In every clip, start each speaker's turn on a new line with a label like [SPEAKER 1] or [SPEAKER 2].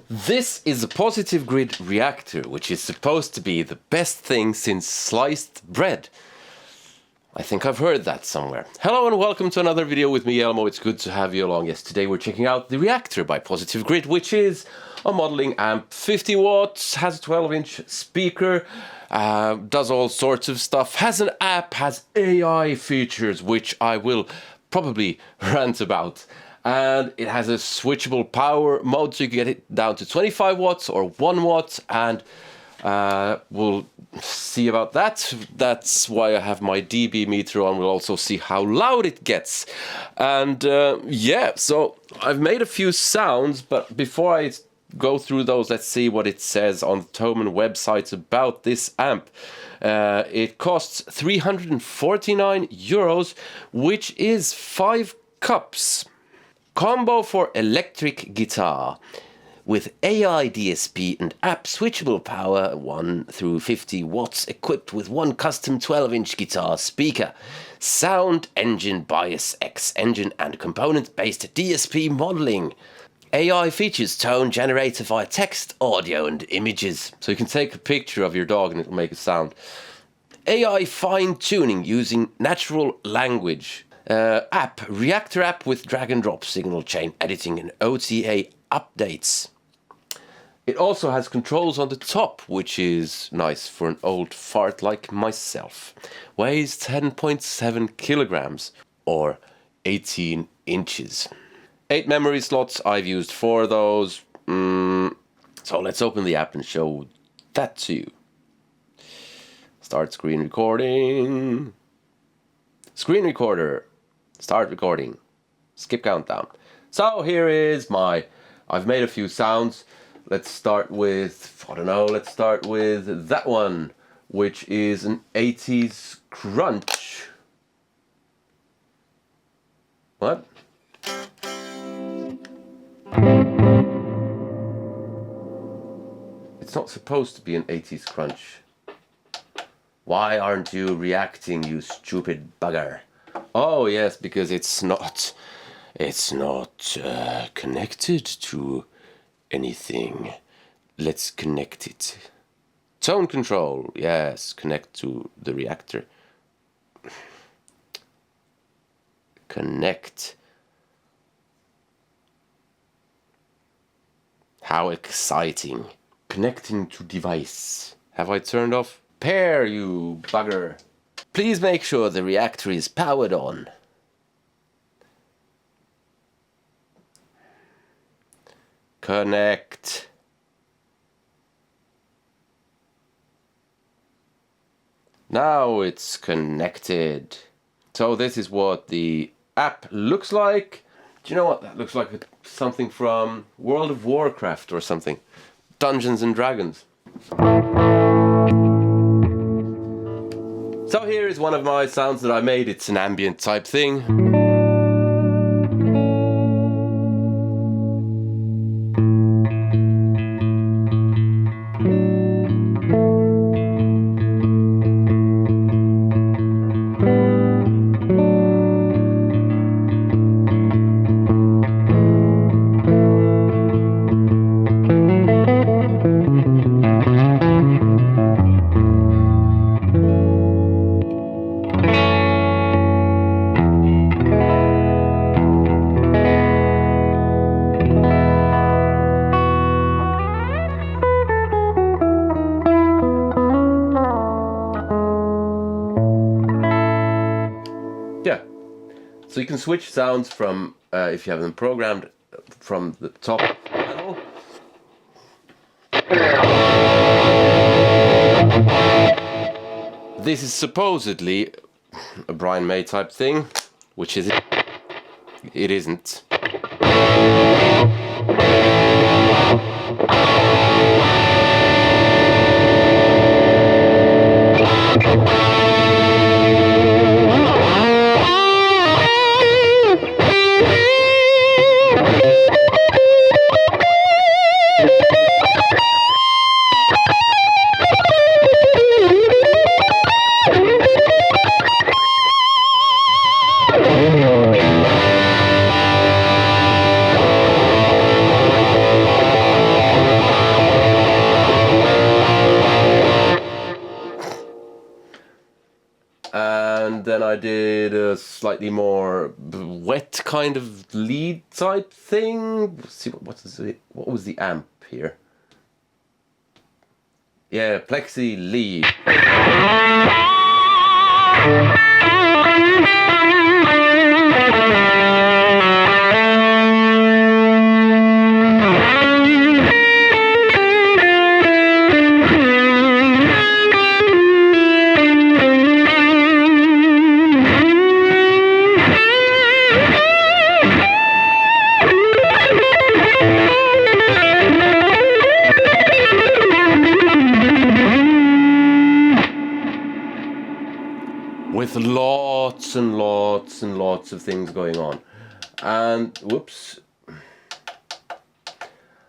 [SPEAKER 1] This is a Positive Grid Reactor, which is supposed to be the best thing since sliced bread. I think I've heard that somewhere. Hello and welcome to another video with me, Elmo. It's good to have you along. Yes, today we're checking out the Reactor by Positive Grid, which is a modeling amp, 50 watts, has a 12-inch speaker, does all sorts of stuff, has an app, has AI features, which I will probably rant about. And it has a switchable power mode, so you can get it down to 25 watts or 1 watt, and we'll see about that. That's why I have my dB meter on. We'll also see how loud it gets. And yeah, so I've made a few sounds, but before I go through those, let's see what it says on the Thomann website about this amp. It costs 349 euros, which is 5 cups. Combo for electric guitar with AI DSP and app switchable power 1 through 50 watts, equipped with one custom 12-inch guitar speaker, sound engine bias X engine and component-based DSP modeling. AI features tone generator via text, audio and images. So you can take a picture of your dog and it will make a sound. AI fine-tuning using natural language. Reactor app with drag and drop signal chain editing and OTA updates. It also has controls on the top, which is nice for an old fart like myself. Weighs 10.7 kilograms or 18 inches. 8 memory slots, I've used 4 of those. So let's open the app and show that to you. Start screen recording. Screen recorder. Start recording. Skip countdown. So here is I've made a few sounds. Let's start with, let's start with that one, which is an 80s crunch. What? It's not supposed to be an 80s crunch. Why aren't you reacting, you stupid bugger? Oh yes, because it's not connected to anything. Let's connect it. Tone control, yes, connect to the reactor. Connect. How exciting. Connecting to device. Have I turned off? Pair, you bugger. Please make sure the reactor is powered on. Connect. Now it's connected. So this is what the app looks like. Do you know what that looks like? Something from World of Warcraft or something. Dungeons and Dragons. So here is one of my sounds that I made. It's an ambient type thing. Yeah, so you can switch sounds from, if you have them programmed, from the top panel. This is supposedly a Brian May type thing, which is it isn't. I did a slightly more wet kind of lead type thing. Let's see, what was the amp here? Yeah, plexi lead. With lots and lots and lots of things going on. And whoops.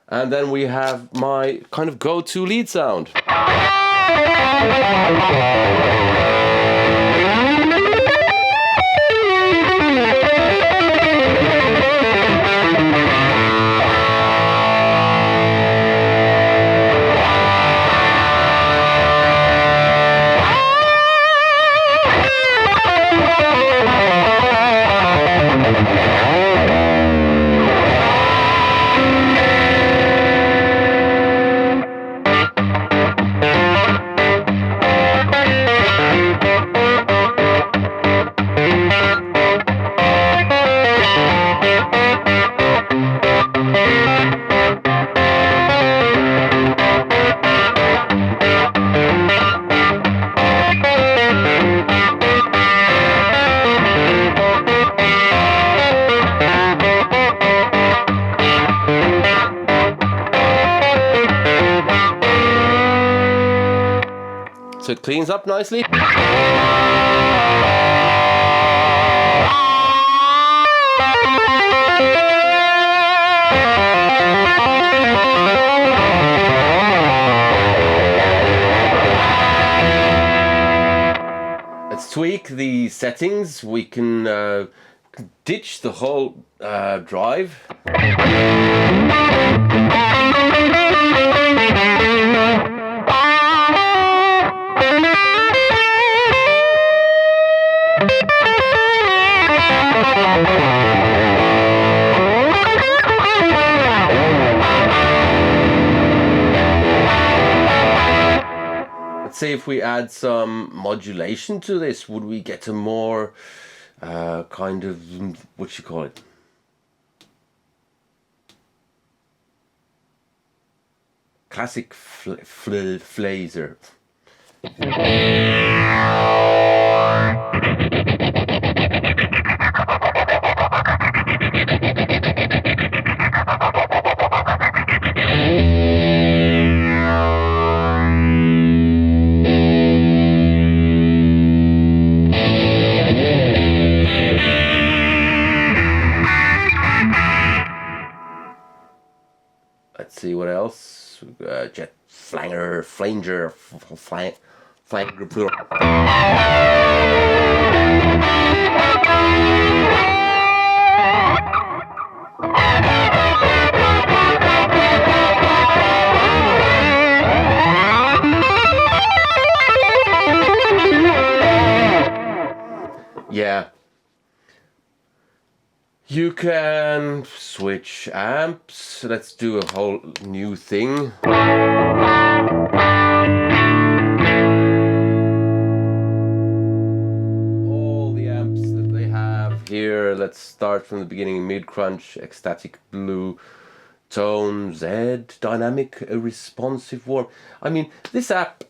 [SPEAKER 1] And then we have my kind of go-to lead sound. So it cleans up nicely. Let's tweak the settings. We can ditch the whole drive. Let's see if we add some modulation to this. Would we get a more kind of, what you call it? Classic flazer. Let's see what else. Jet flanger, flanger, flanger. Yeah. You can switch amps. Let's do a whole new thing. All the amps that they have here. Let's start from the beginning. Mid-crunch, ecstatic blue, tone, Z, dynamic, responsive, warm. I mean, this app,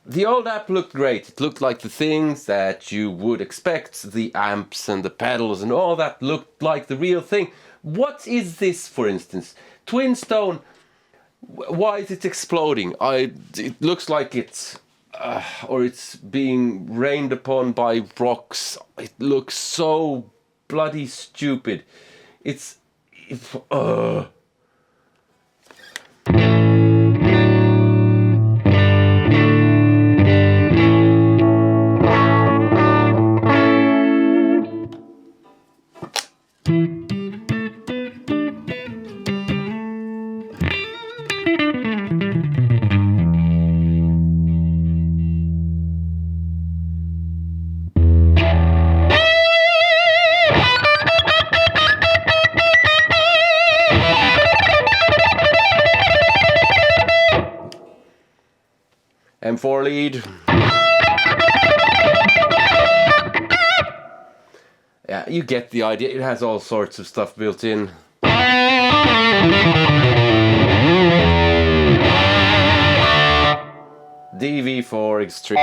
[SPEAKER 1] the old app looked great. It looked like the things that you would expect. The amps and the pedals and all that looked like the real thing. What is this, for instance? Twin Stone, why is it exploding? It looks like it's, or it's being rained upon by rocks. It looks so bloody stupid. It's 4 lead. Yeah, you get the idea. It has all sorts of stuff built in. DV4 Extreme.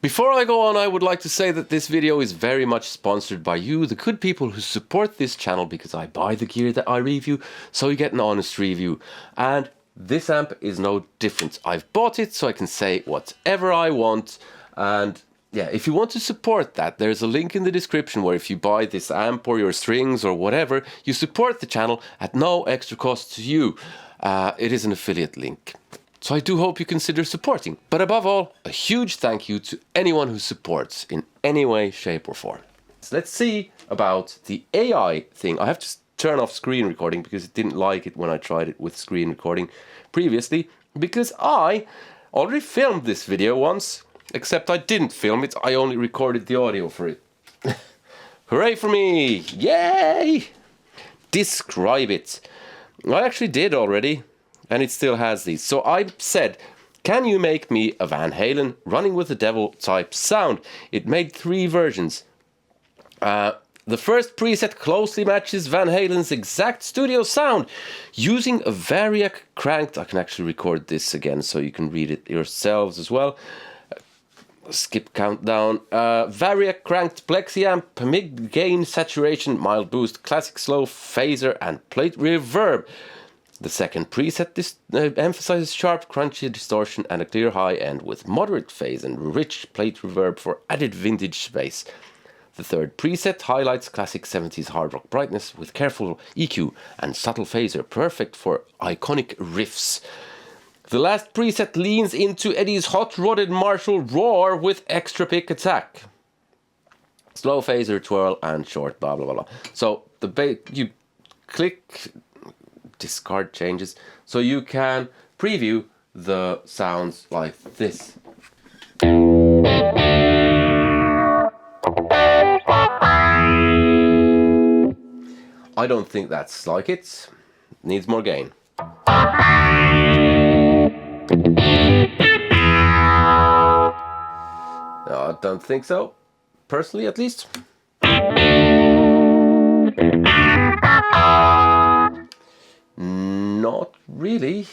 [SPEAKER 1] Before I go on, I would like to say that this video is very much sponsored by you, the good people who support this channel, because I buy the gear that I review, so you get an honest review. And this amp is no different. I've bought it so I can say whatever I want, and yeah, if you want to support that, there's a link in the description where if you buy this amp or your strings or whatever, you support the channel at no extra cost to you. It is an affiliate link. So I do hope you consider supporting. But above all, a huge thank you to anyone who supports in any way, shape or form. So let's see about the AI thing. I have to turn off screen recording because it didn't like it when I tried it with screen recording previously, because I already filmed this video once, except I didn't film it, I only recorded the audio for it. Hooray for me! Yay! Describe it. I actually did already, and it still has these. So I said, can you make me a Van Halen running with the devil type sound? It made 3 versions. The first preset closely matches Van Halen's exact studio sound using a Variac cranked. I can actually record this again so you can read it yourselves as well. Skip countdown. Variac cranked plexiamp, mid gain, saturation, mild boost, classic slow, phaser, and plate reverb. The second preset emphasizes sharp, crunchy distortion and a clear high end with moderate phase and rich plate reverb for added vintage bass. The third preset highlights classic 70s hard rock brightness with careful EQ and subtle phaser, perfect for iconic riffs. The last preset leans into Eddie's hot-rodded Marshall roar with extra pick attack. Slow phaser, twirl, and short, blah blah blah. So you click discard changes, so you can preview the sounds like this. I don't think that's like it. Needs more gain. No, I don't think so. Personally, at least. Not really.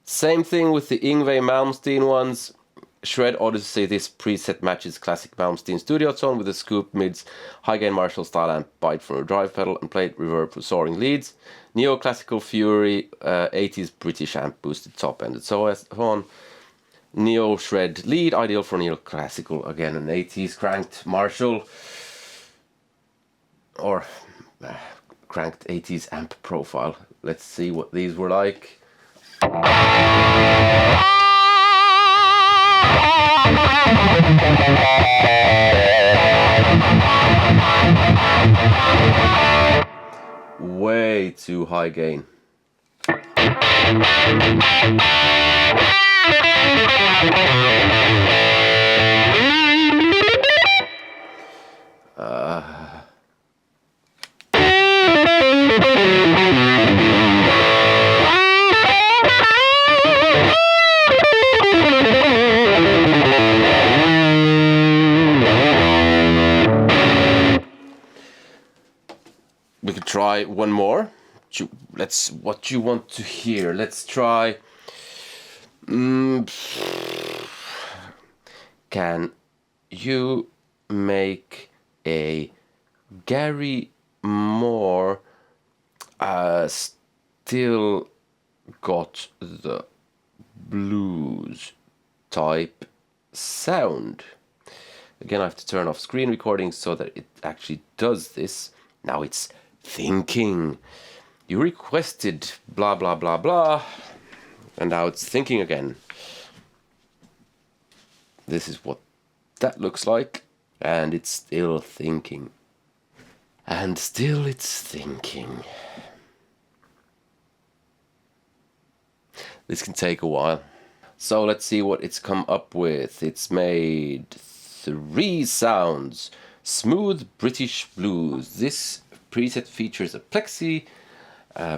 [SPEAKER 1] Same thing with the Yngwie Malmsteen ones. Shred Odyssey, this preset matches classic Malmsteen studio tone with a scoop mids, high gain Marshall style amp, bite from a drive pedal, and plate reverb for soaring leads. Neoclassical Fury, 80s British amp boosted top end, and so on. Neo Shred lead, ideal for neoclassical, again an 80s cranked Marshall, or cranked 80s amp profile. Let's see what these were like. Way too high gain. We could try one more. What you want to hear? Let's try. Can you make a Gary Moore still got the blues type sound? Again, I have to turn off screen recording so that it actually does this. Now it's thinking. You requested blah blah blah blah, and now it's thinking again. This is what that looks like, and it's still thinking. And still it's thinking. This can take a while. So let's see what it's come up with. It's made 3 sounds. Smooth British Blues. This preset features a plexi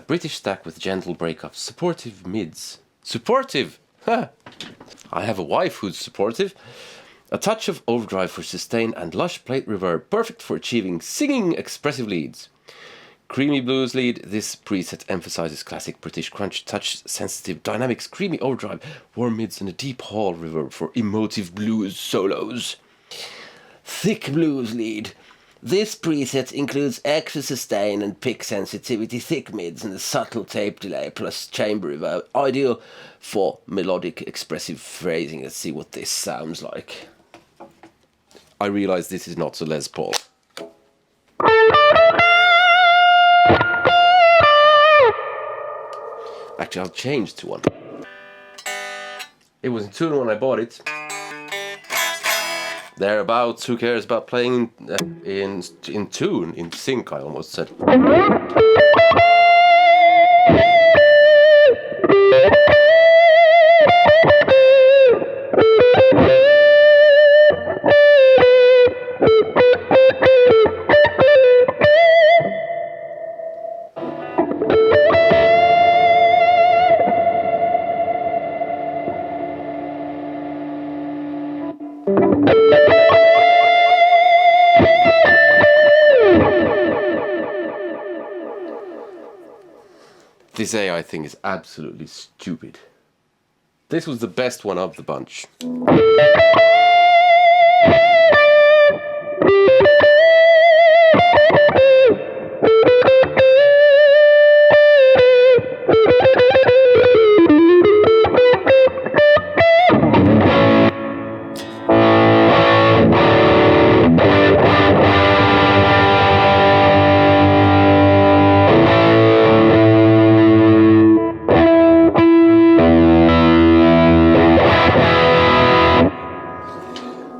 [SPEAKER 1] British stack with gentle breakups, supportive mids. Supportive! Ha! I have a wife who's supportive. A touch of overdrive for sustain and lush plate reverb, perfect for achieving singing expressive leads. Creamy blues lead. This preset emphasizes classic British crunch, touch-sensitive dynamics, creamy overdrive, warm mids, and a deep hall reverb for emotive blues solos. Thick blues lead. This preset includes extra sustain and pick sensitivity, thick mids, and a subtle tape delay plus chamber reverb, ideal for melodic expressive phrasing. Let's see what this sounds like. I realize this is not a Les Paul. Actually, I'll change to one. It was in tune when I bought it. Thereabouts, who cares about playing in tune, in sync, I almost said. This AI thing is absolutely stupid. This was the best one of the bunch.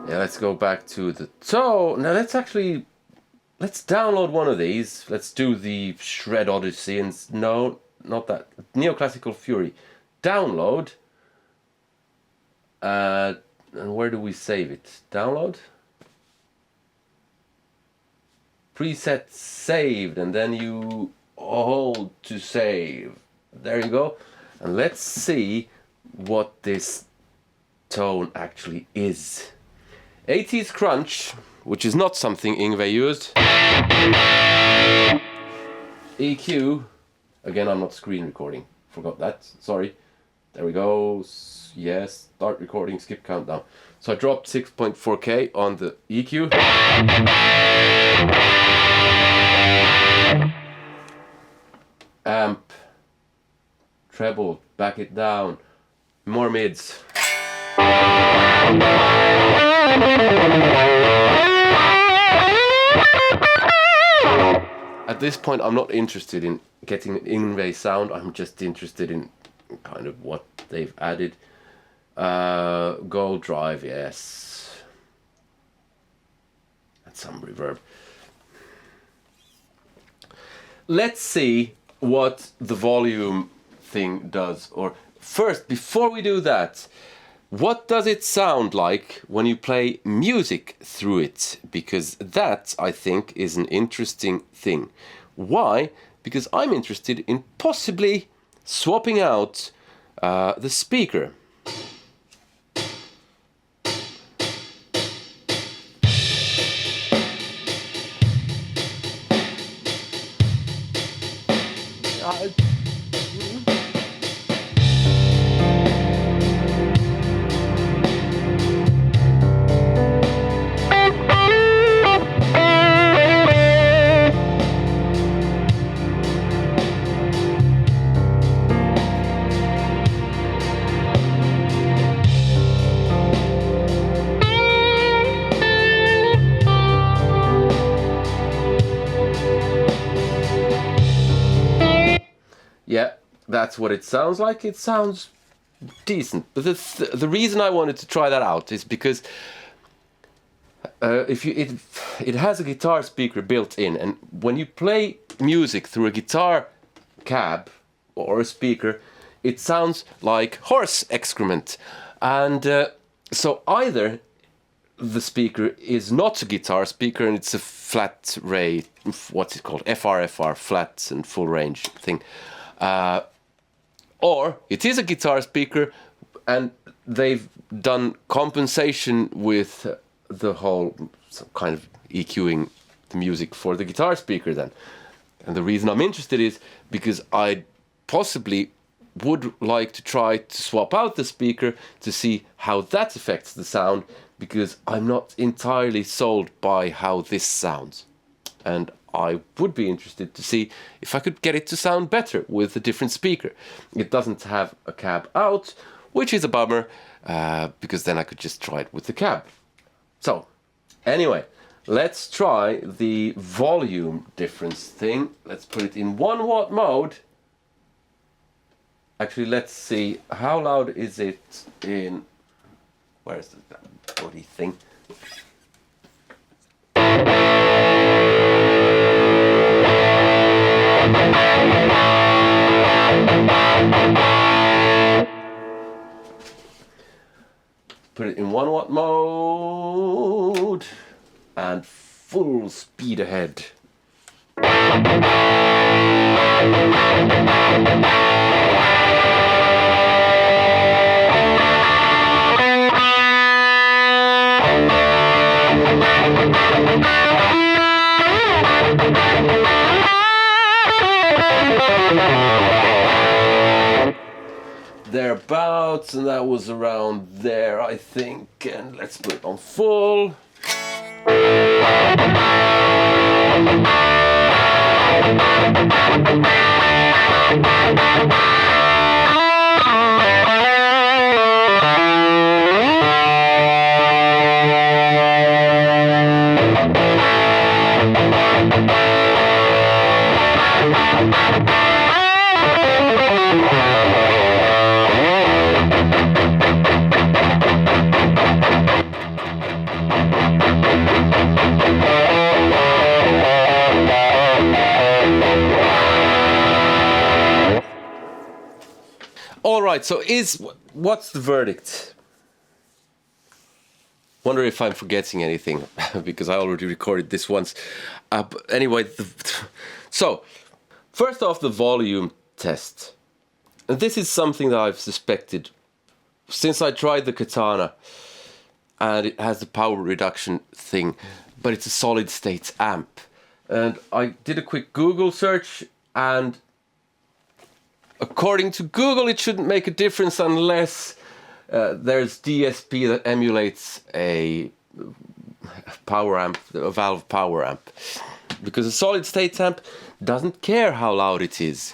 [SPEAKER 1] Let's go back to the toe. Now let's download one of these. Let's do the Shred Odyssey and no, not that. Neoclassical Fury. Download. And where do we save it? Download. Preset saved, and then you hold to save. There you go. And let's see what this tone actually is. 80s crunch, which is not something Yngwie used. EQ, again I'm not screen recording, forgot that, sorry. There we go, yes, start recording, skip countdown. So I dropped 6.4K on the EQ. Amp, treble, back it down, more mids. At this point I'm not interested in getting an Yngwie sound, I'm just interested in kind of what they've added. Gold drive, yes. And some reverb. Let's see what the volume thing does. Or first, before we do that, what does it sound like when you play music through it? Because that, I think, is an interesting thing. Why? Because I'm interested in possibly swapping out the speaker. Yeah, that's what it sounds like. It sounds decent. But the reason I wanted to try that out is because it has a guitar speaker built in, and when you play music through a guitar cab or a speaker, it sounds like horse excrement. And so either the speaker is not a guitar speaker and it's a flat rate, what's it called, FR, flat and full range thing, or it is a guitar speaker and they've done compensation with the whole some kind of EQing the music for the guitar speaker then. And the reason I'm interested is because I possibly would like to try to swap out the speaker to see how that affects the sound, because I'm not entirely sold by how this sounds. And I would be interested to see if I could get it to sound better with a different speaker. It doesn't have a cab out, which is a bummer, because then I could just try it with the cab. So, anyway, let's try the volume difference thing. Let's put it in 1 watt mode. Actually, let's see, how loud is it in... Where is that bloody thing? Put it in 1 watt mode and full speed ahead. Thereabouts, and that was around there, I think. And let's put it on full. Alright, so what's the verdict? Wonder if I'm forgetting anything, because I already recorded this once. But anyway, so, first off, the volume test. And this is something that I've suspected since I tried the Katana, and it has the power reduction thing, but it's a solid state amp. And I did a quick Google search, and according to Google, it shouldn't make a difference unless there's DSP that emulates a power amp, a valve power amp. Because a solid state amp doesn't care how loud it is.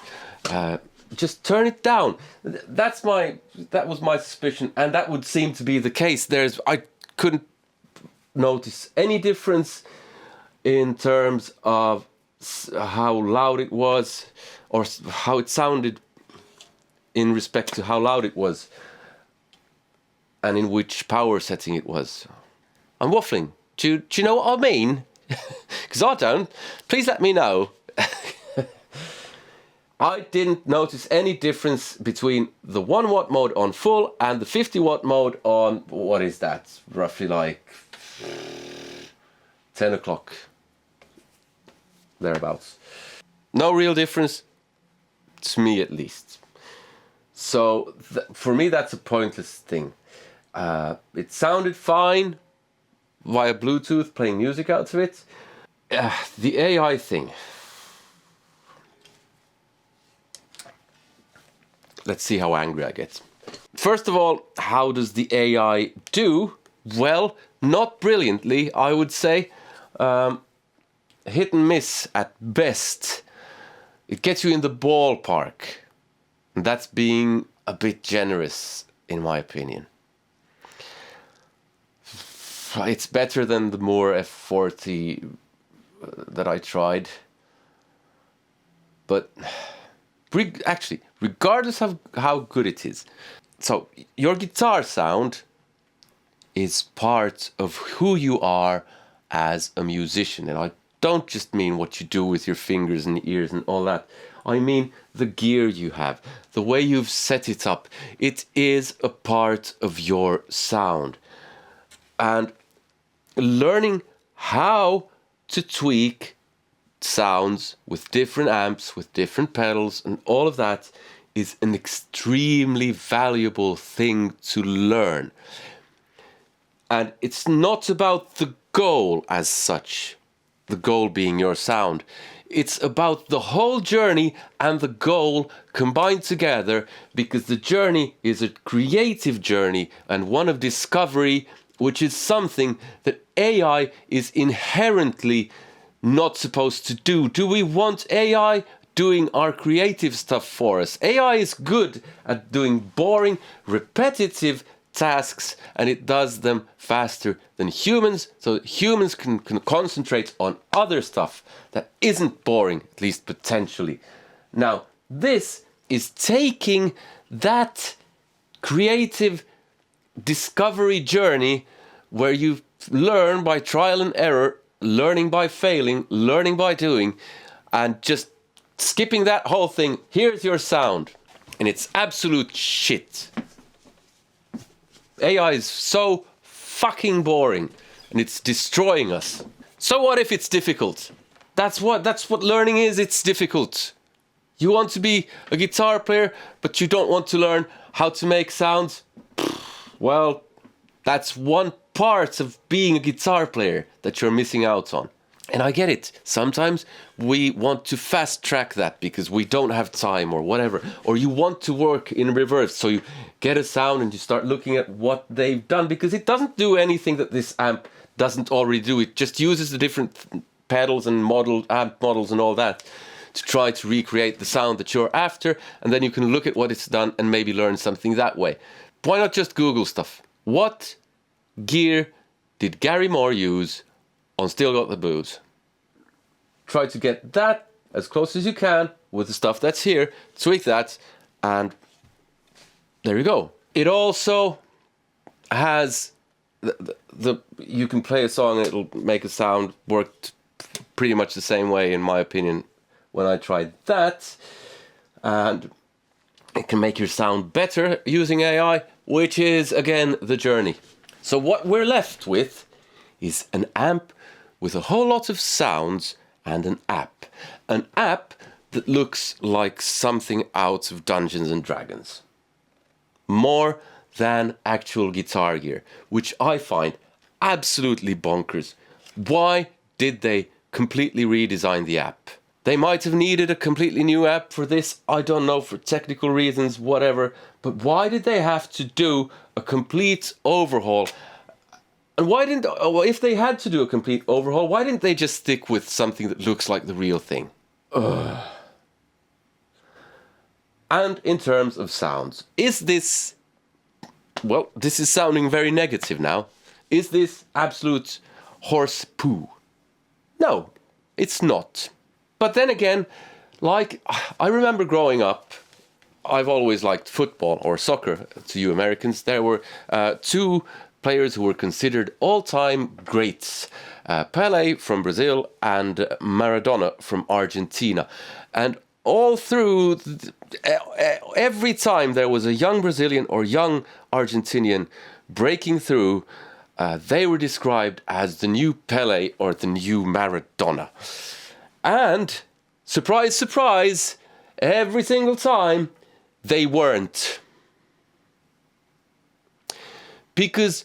[SPEAKER 1] Just turn it down. That was my suspicion, and that would seem to be the case. I couldn't notice any difference in terms of how loud it was or how it sounded in respect to how loud it was and in which power setting it was. I'm waffling. Do you know what I mean? Because I don't. Please let me know. I didn't notice any difference between the 1 watt mode on full and the 50 watt mode on, what is that? Roughly like 10 o'clock. Thereabouts. No real difference, to me at least. So for me that's a pointless thing. It sounded fine via Bluetooth, playing music out of it. The AI thing. Let's see how angry I get. First of all, how does the AI do? Well, not brilliantly, I would say. Hit and miss at best. It gets you in the ballpark. And that's being a bit generous, in my opinion. It's better than the Moore F40 that I tried. But actually, regardless of how good it is, so your guitar sound is part of who you are as a musician. And I don't just mean what you do with your fingers and ears and all that. I mean the gear you have, the way you've set it up. It is a part of your sound. And learning how to tweak sounds with different amps, with different pedals, and all of that is an extremely valuable thing to learn. And it's not about the goal as such, the goal being your sound. It's about the whole journey and the goal combined together, because the journey is a creative journey and one of discovery, which is something that AI is inherently not supposed to do. Do we want AI doing our creative stuff for us? AI is good at doing boring, repetitive tasks, and it does them faster than humans, so that humans can concentrate on other stuff that isn't boring, at least potentially. Now, this is taking that creative discovery journey where you learn by trial and error, learning by failing, learning by doing, and just skipping that whole thing. Here's your sound, and it's absolute shit. AI is so fucking boring, and it's destroying us. So what if it's difficult? That's what learning is. It's difficult. You want to be a guitar player, but you don't want to learn how to make sounds? Well, that's one part of being a guitar player that you're missing out on. And I get it. Sometimes we want to fast track that because we don't have time or whatever. Or you want to work in reverse. So you get a sound and you start looking at what they've done, because it doesn't do anything that this amp doesn't already do. It just uses the different pedals and amp models and all that to try to recreate the sound that you're after. And then you can look at what it's done and maybe learn something that way. Why not just Google stuff? What gear did Gary Moore use on Still Got the Booze? Try to get that as close as you can with the stuff that's here, tweak that, and there you go. It also has you can play a song and it'll make a sound work pretty much the same way, in my opinion, when I tried that. And it can make your sound better using AI, which is, again, the journey. So what we're left with is an amp with a whole lot of sounds and an app. An app that looks like something out of Dungeons and Dragons. More than actual guitar gear, which I find absolutely bonkers. Why did they completely redesign the app? They might have needed a completely new app for this, I don't know, for technical reasons, whatever. But why did they have to do a complete overhaul? And why didn't, if they had to do a complete overhaul, why didn't they just stick with something that looks like the real thing? Ugh. And in terms of sounds, is this, well, this is sounding very negative now. Is this absolute horse poo? No, it's not. But then again, like, I remember growing up, I've always liked football or soccer to you Americans. There were two players who were considered all-time greats. Pelé from Brazil and Maradona from Argentina. And all through, every time there was a young Brazilian or young Argentinian breaking through, they were described as the new Pelé or the new Maradona. And, surprise, surprise, every single time, they weren't. Because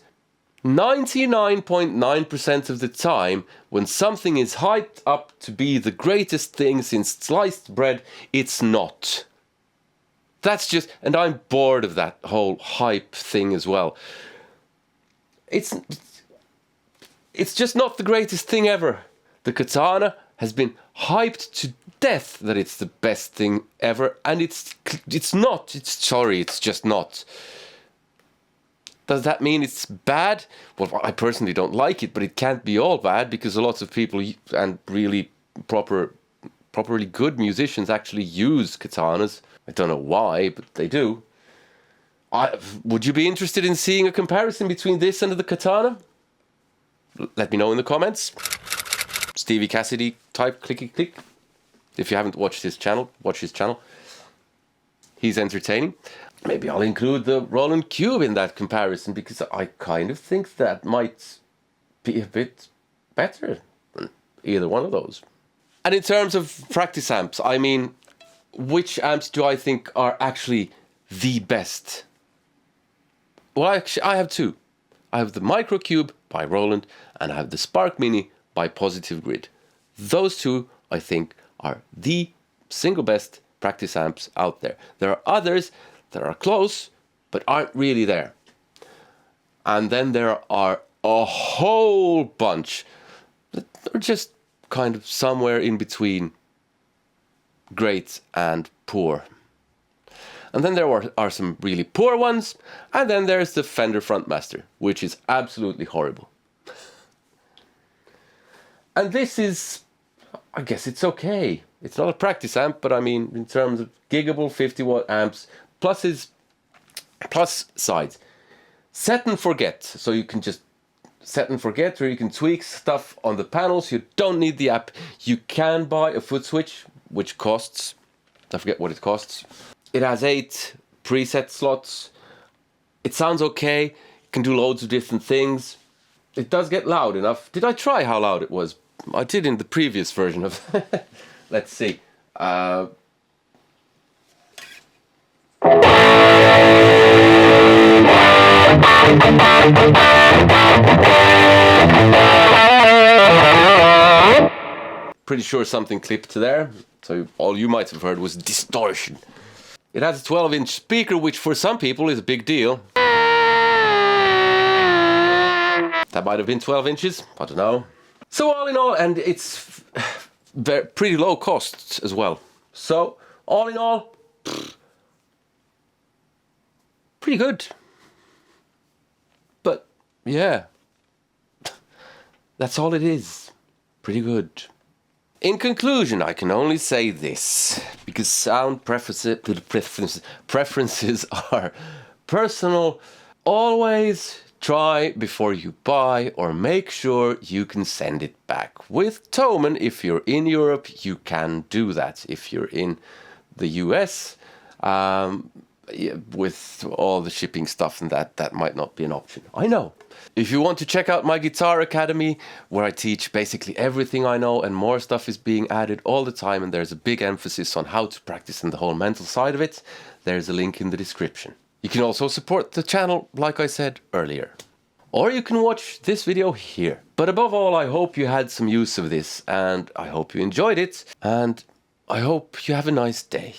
[SPEAKER 1] 99.9% of the time, when something is hyped up to be the greatest thing since sliced bread, it's not. That's just, and I'm bored of that whole hype thing as well. It's just not the greatest thing ever. The Katana has been hyped to death that it's the best thing ever, and it's not. It's just not. Does that mean it's bad? Well, I personally don't like it, but it can't be all bad, because a lot of people and really properly good musicians actually use katanas. I don't know why, but they do. Would you be interested in seeing a comparison between this and the katana? Let me know in the comments. Stevie Cassidy type clicky click. If you haven't watched his channel, watch his channel. He's entertaining. Maybe I'll include the Roland Cube in that comparison, because I kind of think that might be a bit better than either one of those. And in terms of practice amps, I mean, which amps do I think are actually the best? Well, actually, I have two. I have the Microcube by Roland, and I have the Spark Mini by Positive Grid. Those two, I think, are the single best practice amps out there. There are others that are close, but aren't really there. And then there are a whole bunch that are just kind of somewhere in between great and poor. And then there are some really poor ones, and then there's the Fender Frontmaster, which is absolutely horrible. And this is, I guess it's okay. It's not a practice amp, but I mean, in terms of giggable 50-watt amps, plus sides. Set and forget, so you can just set and forget, or you can tweak stuff on the panels. You don't need the app. You can buy a foot switch, which costs, I forget what it costs. It has 8 preset slots. It sounds okay. You can do loads of different things. It does get loud enough. Did I try how loud it was? I did in the previous version of... Let's see. Pretty sure something clipped there, so all you might have heard was distortion. It has a 12-inch speaker, which for some people is a big deal. That might have been 12 inches, I don't know. So all in all, and it's pretty low costs as well. So all in all, pretty good. But yeah, that's all it is. Pretty good. In conclusion, I can only say this, because sound preferences are personal. Always try before you buy, or make sure you can send it back. With Thomann, if you're in Europe, you can do that. If you're in the US, with all the shipping stuff and that might not be an option. I know. If you want to check out my Guitar Academy, where I teach basically everything I know and more stuff is being added all the time, and there's a big emphasis on how to practice and the whole mental side of it, there's a link in the description. You can also support the channel, like I said earlier. Or you can watch this video here. But above all, I hope you had some use of this, and I hope you enjoyed it, and I hope you have a nice day.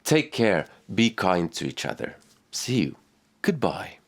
[SPEAKER 1] Take care, be kind to each other. See you. Goodbye.